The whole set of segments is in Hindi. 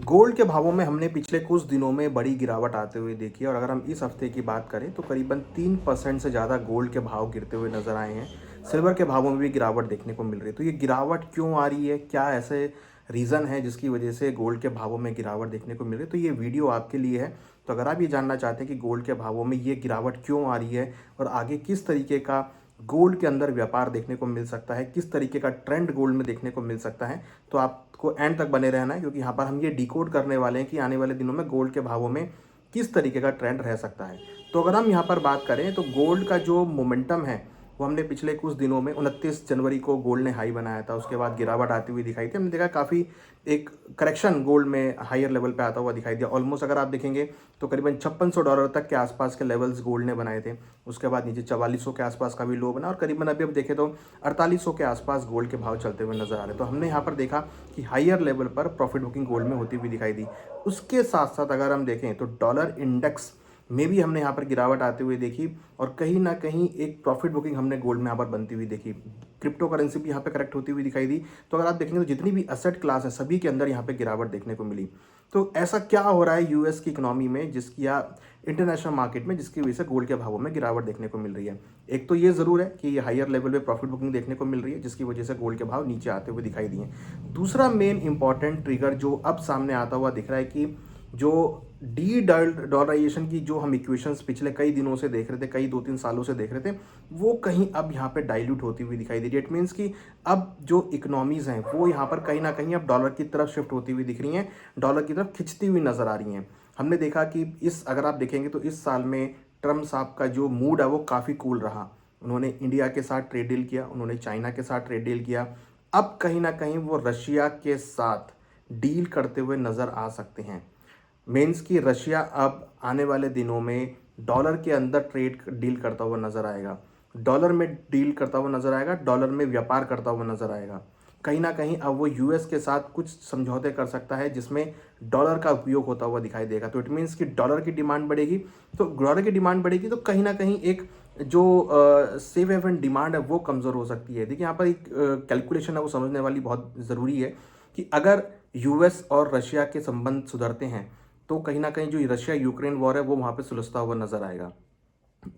गोल्ड के भावों में हमने पिछले कुछ दिनों में बड़ी गिरावट आते हुए देखी है और अगर हम इस हफ्ते की बात करें तो करीबन 3% से ज़्यादा गोल्ड के भाव गिरते हुए नजर आए हैं। सिल्वर के भावों में भी गिरावट देखने को मिल रही है। तो ये गिरावट क्यों आ रही है, क्या ऐसे रीज़न है जिसकी वजह से गोल्ड के भावों में गिरावट देखने को मिल रही है, तो ये वीडियो आपके लिए है। तो अगर आप ये जानना चाहते हैं कि गोल्ड के भावों में ये गिरावट क्यों आ रही है और आगे किस तरीके का गोल्ड के अंदर व्यापार देखने को मिल सकता है, किस तरीके का ट्रेंड गोल्ड में देखने को मिल सकता है, तो आपको एंड तक बने रहना है, क्योंकि यहाँ पर हम ये डिकोड करने वाले हैं कि आने वाले दिनों में गोल्ड के भावों में किस तरीके का ट्रेंड रह सकता है। तो अगर हम यहाँ पर बात करें तो गोल्ड का जो मोमेंटम है वो हमने पिछले कुछ दिनों में 29 जनवरी को गोल्ड ने हाई बनाया था, उसके बाद गिरावट आती हुई दिखाई थी। हमने देखा काफ़ी एक करेक्शन गोल्ड में हायर लेवल पे आता हुआ दिखाई दिया। ऑलमोस्ट अगर आप देखेंगे तो करीबन $5600 तक के आसपास के लेवल्स गोल्ड ने बनाए थे। उसके बाद नीचे 4400 के आसपास का भी लो बना और करीबन अभी अब देखें तो 4800 के आसपास गोल्ड के भाव चलते हुए नजर आ रहे हैं। तो हमने यहाँ पर देखा कि हायर लेवल पर प्रॉफिट बुकिंग गोल्ड में होती हुई दिखाई दी। उसके साथ साथ अगर हम देखें तो डॉलर इंडेक्स में भी हमने यहाँ पर गिरावट आते हुए देखी और कहीं ना कहीं एक प्रॉफिट बुकिंग हमने गोल्ड में यहाँ पर बनती हुई देखी। क्रिप्टो करेंसी भी यहाँ पे करेक्ट होती हुई दिखाई दी। तो अगर आप देखेंगे तो जितनी भी असेट क्लास है सभी के अंदर यहाँ पे गिरावट देखने को मिली। तो ऐसा क्या हो रहा है यूएस की इकोनॉमी में जिसकी या इंटरनेशनल मार्केट में जिसकी वजह से गोल्ड के भावों में गिरावट देखने को मिल रही है। एक तो ये ज़रूर है कि हायर लेवल पे प्रॉफिट बुकिंग देखने को मिल रही है जिसकी वजह से गोल्ड के भाव नीचे आते हुए दिखाई दिए। दूसरा मेन इंपॉर्टेंट ट्रिगर जो अब सामने आता हुआ दिख रहा है कि जो डी डॉलराइजेशन की जो हम इक्वेशंस पिछले कई दिनों से देख रहे थे, कई 2-3 सालों से देख रहे थे, वो कहीं अब यहाँ पे डाइल्यूट होती हुई दिखाई दे रही है। इट मीन्स कि अब जो इकोनॉमीज़ हैं वो यहाँ पर कहीं ना कहीं अब डॉलर की तरफ शिफ्ट होती हुई दिख रही हैं, डॉलर की तरफ खिंचती हुई नज़र आ रही हैं। हमने देखा कि इस अगर आप देखेंगे तो इस साल में ट्रम्प साहब का जो मूड है वो काफ़ी कूल रहा। उन्होंने इंडिया के साथ ट्रेड डील किया, उन्होंने चाइना के साथ ट्रेड डील किया। अब कहीं ना कहीं वो रशिया के साथ डील करते हुए नज़र आ सकते हैं। मीन्स कि रशिया अब आने वाले दिनों में डॉलर के अंदर ट्रेड डील करता हुआ नजर आएगा, डॉलर में डील करता हुआ नजर आएगा, डॉलर में व्यापार करता हुआ नजर आएगा। कहीं ना कहीं अब वो यूएस के साथ कुछ समझौते कर सकता है जिसमें डॉलर का उपयोग होता हुआ दिखाई देगा। तो इट मीन्स कि डॉलर की डिमांड बढ़ेगी। तो डॉलर की डिमांड बढ़ेगी तो कहीं ना कहीं एक जो सेफ हेवन डिमांड है वो कमज़ोर हो सकती है। देखिए यहाँ पर एक कैलकुलेशन है वो समझने वाली बहुत ज़रूरी है कि अगर यूएस और रशिया के संबंध सुधरते हैं तो कहीं ना कहीं जो रशिया यूक्रेन वॉर है वो वहाँ पे सुलझता हुआ नजर आएगा।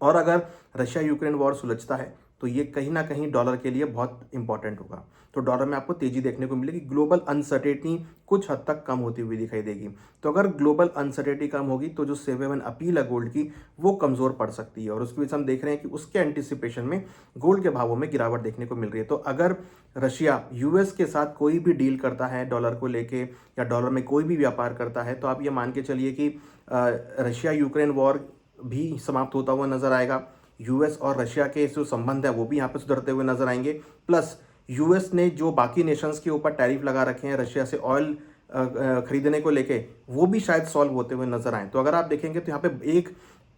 और अगर रशिया यूक्रेन वॉर सुलझता है तो ये कहीं ना कहीं डॉलर के लिए बहुत इंपॉर्टेंट होगा। तो डॉलर में आपको तेजी देखने को मिलेगी, ग्लोबल अनसर्टेनिटी कुछ हद तक कम होती हुई दिखाई देगी। तो अगर ग्लोबल अनसर्टेनिटी कम होगी तो जो सेफ हेवन अपील है गोल्ड की वो कमजोर पड़ सकती है और उसकी वजह से हम देख रहे हैं कि उसके एंटिसिपेशन में गोल्ड के भावों में गिरावट देखने को मिल रही है। तो अगर रशिया यूएस के साथ कोई भी डील करता है डॉलर को लेके या डॉलर में कोई भी व्यापार करता है तो आप ये मान के चलिए कि रशिया यूक्रेन वॉर भी समाप्त होता हुआ नजर आएगा। यूएस और रशिया के जो संबंध है वो भी यहाँ पे सुधरते हुए नजर आएंगे। प्लस यूएस ने जो बाकी नेशंस के ऊपर टैरिफ लगा रखे हैं रशिया से ऑयल खरीदने को लेके वो भी शायद सॉल्व होते हुए नजर आए। तो अगर आप देखेंगे तो यहाँ पे एक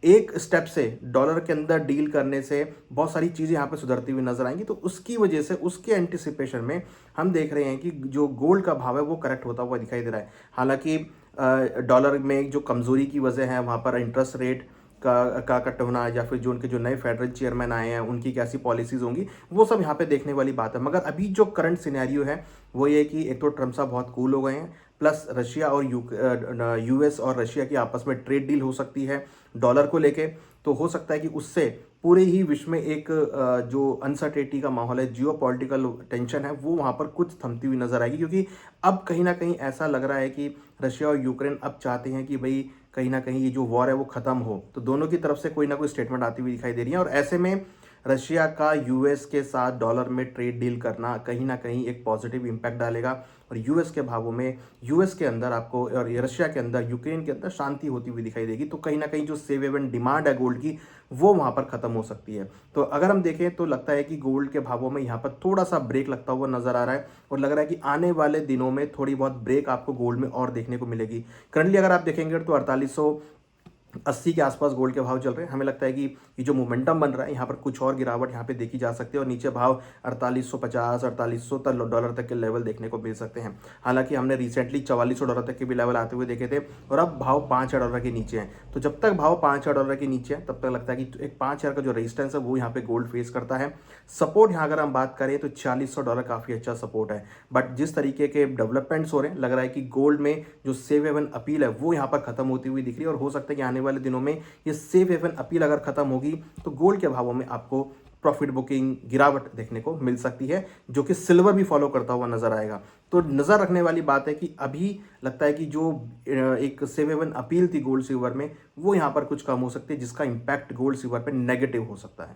एक स्टेप से डॉलर के अंदर डील करने से बहुत सारी चीज़ें यहाँ पे सुधरती हुई नजर आएंगी। तो उसकी वजह से उसके एंटिसिपेशन में हम देख रहे हैं कि जो गोल्ड का भाव है वो करेक्ट होता हुआ दिखाई दे रहा है। हालांकि डॉलर में जो कमजोरी की वजह है वहाँ पर इंटरेस्ट रेट का कट होना या फिर जो उनके जो नए फेडरल चेयरमैन आए हैं उनकी कैसी पॉलिसीज होंगी वो सब यहाँ पे देखने वाली बात है। मगर अभी जो करंट सिनेरियो है वो ये कि एक तो ट्रम्प साहब बहुत कूल हो गए हैं, प्लस रशिया और यूएस और रशिया की आपस में ट्रेड डील हो सकती है डॉलर को लेके। तो हो सकता है कि उससे पूरे ही विश्व में एक जो अनसर्टेनिटी का माहौल है, जियो पॉलिटिकल टेंशन है, वो वहाँ पर कुछ थमती हुई नजर आएगी। क्योंकि अब कहीं ना कहीं ऐसा लग रहा है कि रशिया और यूक्रेन अब चाहते हैं कि भाई कहीं ना कहीं ये जो वॉर है वो खत्म हो। तो दोनों की तरफ से कोई ना कोई स्टेटमेंट आती हुई दिखाई दे रही है और ऐसे में रशिया का यूएस के साथ डॉलर में ट्रेड डील करना कहीं ना कहीं एक पॉजिटिव इंपैक्ट डालेगा और यूएस के भावों में यूएस के अंदर आपको और रशिया के अंदर यूक्रेन के अंदर शांति होती हुई दिखाई देगी। तो कहीं ना कहीं जो सेव हेवन डिमांड है गोल्ड की वो वहाँ पर खत्म हो सकती है। तो अगर हम देखें तो लगता है कि गोल्ड के भावों में यहाँ पर थोड़ा सा ब्रेक लगता हुआ नजर आ रहा है और लग रहा है कि आने वाले दिनों में थोड़ी बहुत ब्रेक आपको गोल्ड में और देखने को मिलेगी। करंटली अगर आप देखेंगे तो 80 के आसपास गोल्ड के भाव चल रहे हैं। हमें लगता है कि ये जो मोमेंटम बन रहा है यहाँ पर कुछ और गिरावट यहाँ पे देखी जा सकती है और नीचे भाव 4850 4800 डॉलर तक के लेवल देखने को मिल सकते हैं। हालांकि हमने रिसेंटली 4400 डॉलर तक के भी लेवल आते हुए देखे थे और अब भाव 5000 डॉलर के नीचे हैं। तो जब तक भाव 5000 डॉलर के नीचे है तब तक लगता है कि एक 5000 का जो रेजिस्टेंस है वो यहाँ पे गोल्ड फेस करता है। सपोर्ट यहाँ अगर हम बात करें तो 4600 डॉलर काफ़ी अच्छा सपोर्ट है। बट जिस तरीके के डेवलपमेंट्स हो रहे हैं लग रहा है कि गोल्ड में जो सेफ हेवन अपील है वो यहाँ पर खत्म होती हुई दिख रही है और हो सकता है कि आने वाले दिनों में ये सेफ हेवन अपील अगर खत्म होगी तो गोल्ड के भावों में आपको प्रॉफिट बुकिंग गिरावट देखने को मिल सकती है, जो कि सिल्वर भी फॉलो करता हुआ नजर आएगा। तो नजर रखने वाली बात है कि अभी लगता है कि जो एक सेफ हेवन अपील थी गोल्ड सिल्वर में वो यहाँ पर कुछ कम हो सकती है, जिसका इंपैक्ट गोल्ड सिल्वर पे नेगेटिव हो सकता है।